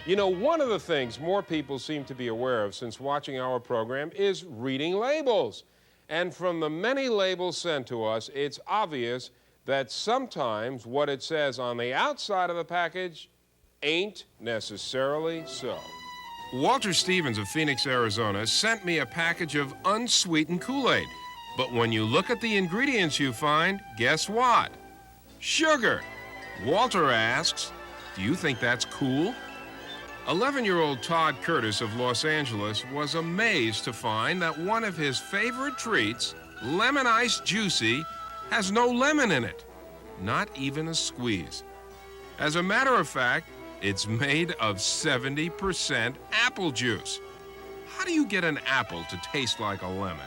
You know, one of the things more people seem to be aware of since watching our program is reading labels. And from the many labels sent to us, it's obvious that sometimes what it says on the outside of the package ain't necessarily so. Walter Stevens of Phoenix, Arizona, sent me a package of unsweetened Kool-Aid. But when you look at the ingredients you find, guess what? Sugar. Walter asks, do you think that's cool? 11-year-old Todd Curtis of Los Angeles was amazed to find that one of his favorite treats, Lemon Ice Juicy, has no lemon in it, not even a squeeze. As a matter of fact, it's made of 70% apple juice. How do you get an apple to taste like a lemon?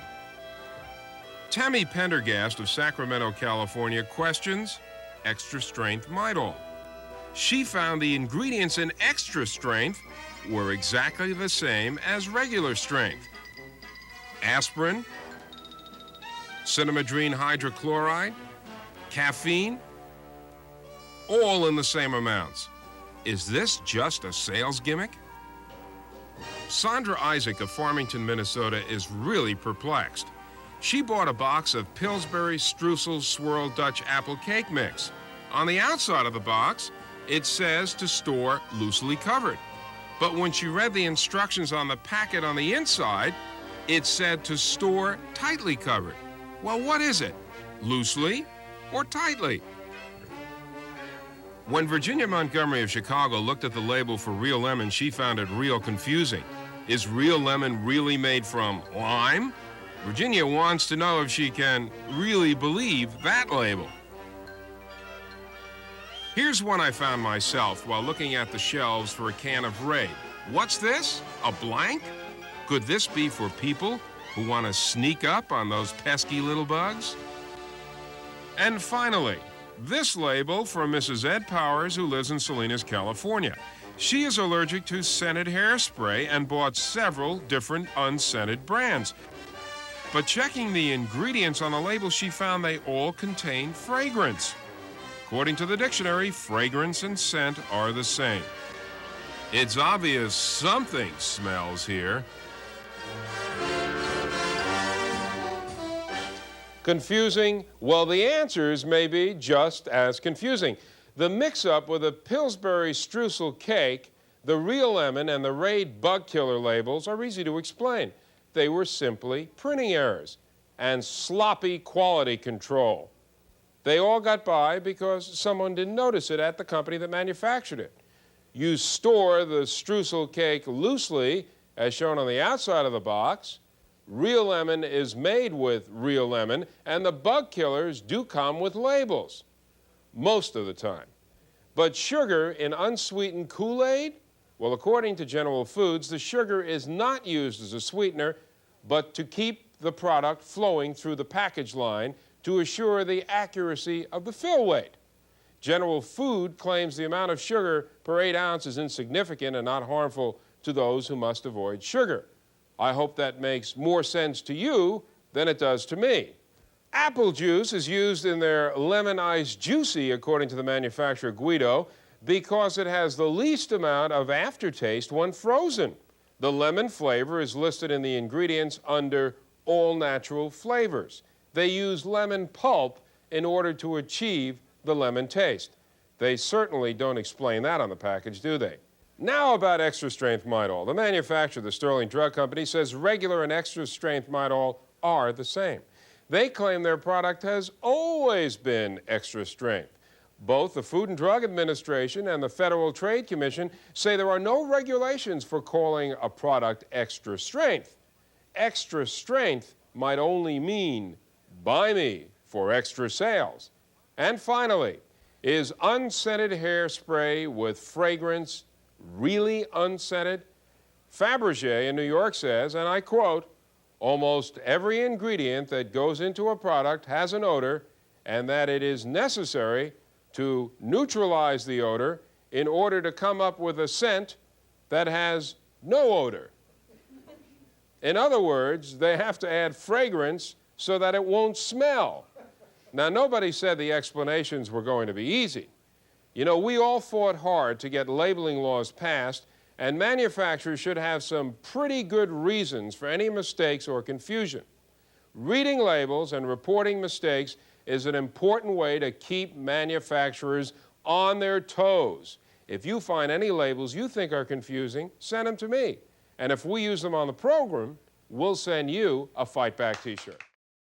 Tammy Pendergast of Sacramento, California questions extra strength Midol. She found the ingredients in extra strength were exactly the same as regular strength. Aspirin, cinnamodrine hydrochloride, caffeine, all in the same amounts. Is this just a sales gimmick? Sandra Isaac of Farmington, Minnesota is really perplexed. She bought a box of Pillsbury Streusel Swirl Dutch Apple Cake Mix. On the outside of the box, it says to store loosely covered. But when she read the instructions on the packet on the inside, it said to store tightly covered. Well, what is it? Loosely or tightly? When Virginia Montgomery of Chicago looked at the label for real lemon, she found it real confusing. Is real lemon really made from lime? Virginia wants to know if she can really believe that label. Here's one I found myself while looking at the shelves for a can of Raid. What's this? A blank? Could this be for people who want to sneak up on those pesky little bugs? And finally, this label from Mrs. Ed Powers, who lives in Salinas, California. She is allergic to scented hairspray and bought several different unscented brands. But checking the ingredients on the label, she found they all contain fragrance. According to the dictionary, fragrance and scent are the same. It's obvious something smells here. Confusing? Well, the answers may be just as confusing. The mix-up with the Pillsbury Streusel cake, the real lemon, and the Raid bug killer labels are easy to explain. They were simply printing errors and sloppy quality control. They all got by because someone didn't notice it at the company that manufactured it. You store the streusel cake loosely, as shown on the outside of the box. Real lemon is made with real lemon, and the bug killers do come with labels, most of the time. But sugar in unsweetened Kool-Aid? Well, according to General Foods, the sugar is not used as a sweetener, but to keep the product flowing through the package line to assure the accuracy of the fill weight. General Food claims the amount of sugar per 8 ounces is insignificant and not harmful to those who must avoid sugar. I hope that makes more sense to you than it does to me. Apple juice is used in their Lemon Ice Juicy, according to the manufacturer Guido, because it has the least amount of aftertaste when frozen. The lemon flavor is listed in the ingredients under all natural flavors. They use lemon pulp in order to achieve the lemon taste. They certainly don't explain that on the package, do they? Now about extra strength Midol. The manufacturer, the Sterling Drug Company, says regular and extra strength Midol are the same. They claim their product has always been extra strength. Both the Food and Drug Administration and the Federal Trade Commission say there are no regulations for calling a product extra strength. Extra strength might only mean buy me for extra sales. And finally, is unscented hairspray with fragrance really unscented? Fabergé in New York says, and I quote, almost every ingredient that goes into a product has an odor, and that it is necessary to neutralize the odor in order to come up with a scent that has no odor. In other words, they have to add fragrance so that it won't smell. Now, nobody said the explanations were going to be easy. You know, we all fought hard to get labeling laws passed, And manufacturers should have some pretty good reasons for any mistakes or confusion. Reading labels and reporting mistakes is an important way to keep manufacturers on their toes. If you find any labels you think are confusing, send them to me. And if we use them on the program, we'll send you a Fight Back t-shirt.